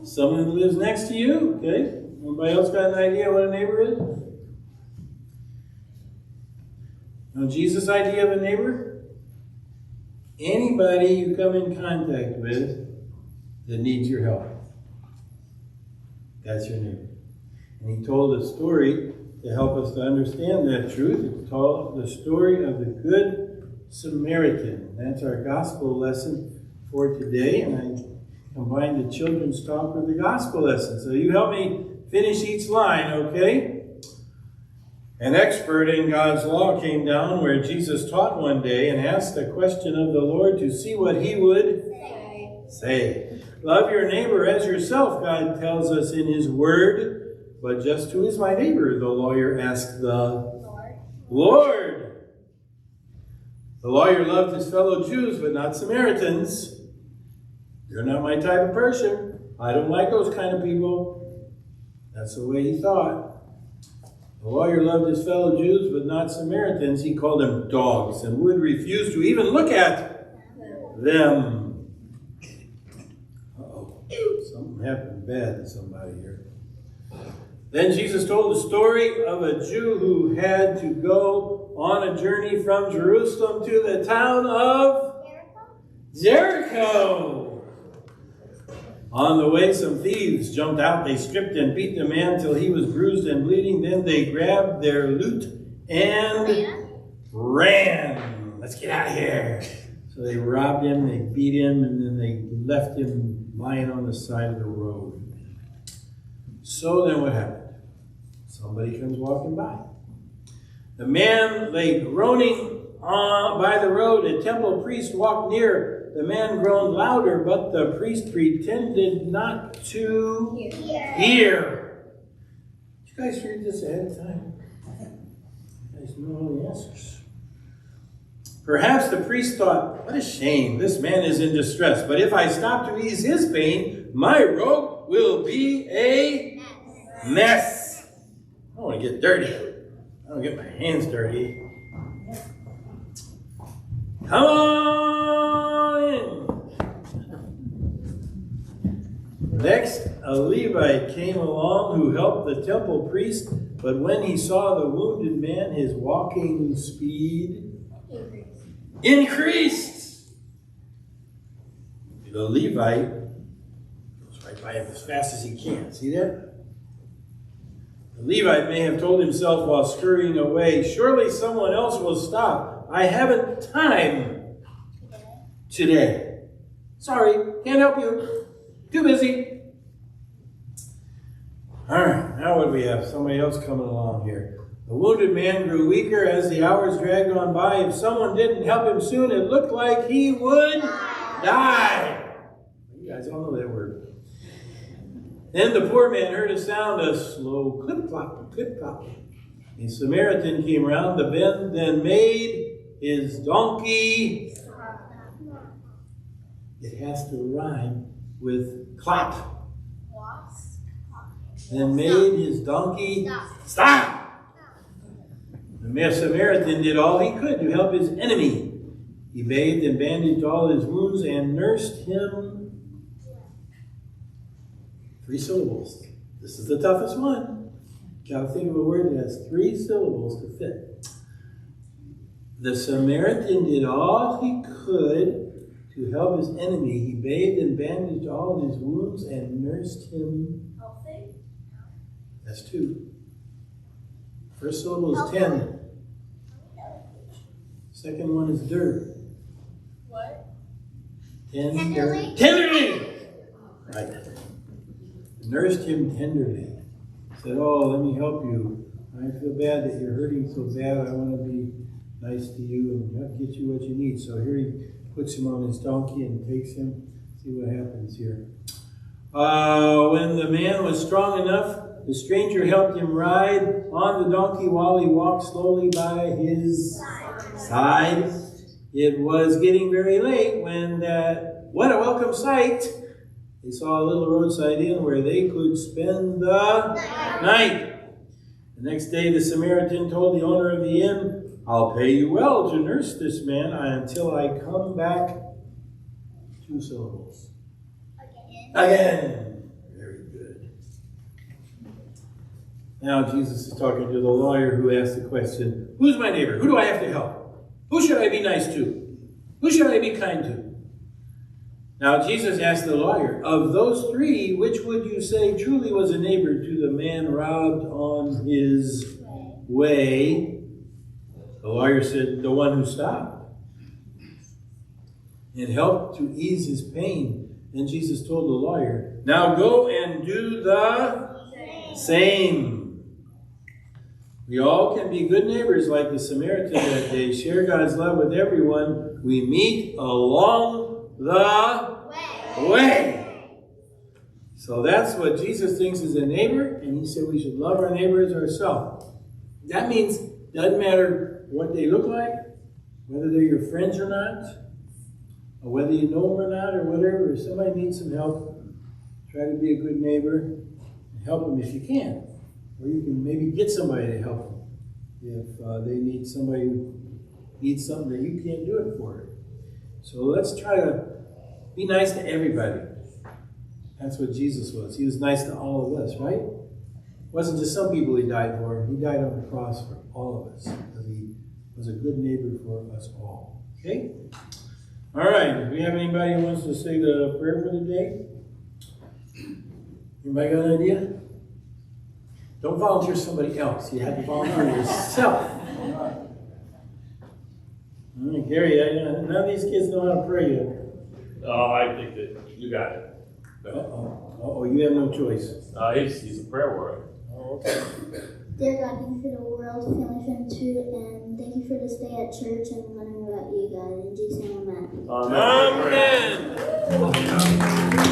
Someone who lives next to you. Okay. Anybody else got an idea what a neighbor is? Now, Jesus' idea of a neighbor? Anybody you come in contact with that needs your help. That's your neighbor. And he told a story to help us to understand that truth. It's called the story of the Good Samaritan. That's our gospel lesson for today. And I combined the children's talk with the gospel lesson. So you help me finish each line, okay? An expert in God's law came down where Jesus taught one day and asked a question of the Lord to see what he would say. Love your neighbor as yourself, God tells us in his word. But just who is my neighbor? The lawyer asked the Lord. The lawyer loved his fellow Jews, but not Samaritans. You're not my type of person. I don't like those kind of people. That's the way he thought. The lawyer loved his fellow Jews, but not Samaritans. He called them dogs and would refuse to even look at them. Uh-oh. Something happened bad to somebody here. Then Jesus told the story of a Jew who had to go on a journey from Jerusalem to the town of Jericho. On the way, some thieves jumped out. They stripped and beat the man till he was bruised and bleeding. Then they grabbed their loot and ran. Let's get out of here. So they robbed him, they beat him, and then they left him lying on the side of the road. So then what happened? Somebody comes walking by. The man lay groaning by the road. A temple priest walked near. The man groaned louder, but the priest pretended not to hear. Did you guys read this ahead of time? You guys know all the answers. Perhaps the priest thought, what a shame, this man is in distress. But if I stop to ease his pain, my robe will be a mess. I don't want to get dirty. I don't get my hands dirty. Come on in. Next, a Levite came along who helped the temple priest, but when he saw the wounded man, his walking speed increased. The Levite goes right by him as fast as he can. See that? The Levite may have told himself while scurrying away, surely someone else will stop. I haven't time today. Sorry, can't help you. Too busy. All right, now what do we have? Somebody else coming along here. The wounded man grew weaker as the hours dragged on by. If someone didn't help him soon, it looked like he would die. You guys all know that word. Then the poor man heard a sound, a slow clip-clop, clip-clop. A Samaritan came round the bend, then made his donkey. It has to rhyme with clap. Then made his donkey stop. The Samaritan did all he could to help his enemy. He bathed and bandaged all his wounds and nursed him. 3 syllables. This is the toughest one. Got to think of a word that has 3 syllables to fit. The Samaritan did all he could to help his enemy. He bathed and bandaged all his wounds and nursed him. Healthy? That's 2. First syllable is 10. Second one is dirt. What? Tenderly. Tenderly! Right. Nursed him tenderly. Said, oh, let me help you. I feel bad that you're hurting so bad. I want to be nice to you and get you what you need. So here he puts him on his donkey and takes him. See what happens here. When the man was strong enough, the stranger helped him ride on the donkey while he walked slowly by his side. It was getting very late when what a welcome sight. They saw a little roadside inn where they could spend the night. The next day, the Samaritan told the owner of the inn, I'll pay you well to nurse this man until I come back. 2 syllables. Again. Now Jesus is talking to the lawyer who asked the question, who's my neighbor? Who do I have to help? Who should I be nice to? Who should I be kind to? Now Jesus asked the lawyer, of those three, which would you say truly was a neighbor to the man robbed on his way? The lawyer said, the one who stopped and helped to ease his pain. Then Jesus told the lawyer, now go and do the same. We all can be good neighbors like the Samaritan that day. Share God's love with everyone we meet along the way. So that's what Jesus thinks is a neighbor, and he said we should love our neighbor as ourselves. That means it doesn't matter what they look like, whether they're your friends or not, or whether you know them or not, or whatever. If somebody needs some help, try to be a good neighbor and help them if you can. Or you can maybe get somebody to help them if they need somebody who needs something that you can't do it for. So let's try to be nice to everybody. That's what Jesus was. He was nice to all of us, right? It wasn't just some people he died for. He died on the cross for all of us because he was a good neighbor for us all. Okay? All right. Do we have anybody who wants to say the prayer for the day? Anybody got an idea? Don't volunteer somebody else. You have to volunteer yourself. Gary, none of these kids know how to pray yet. Oh, I think that you got it. Uh-oh, you have no choice. He's a prayer warrior. Oh, okay. Dear God, thank you for the world, family, friend too, and thank you for this day at church and learning about you, God. In Jesus' name, amen. Amen. Amen.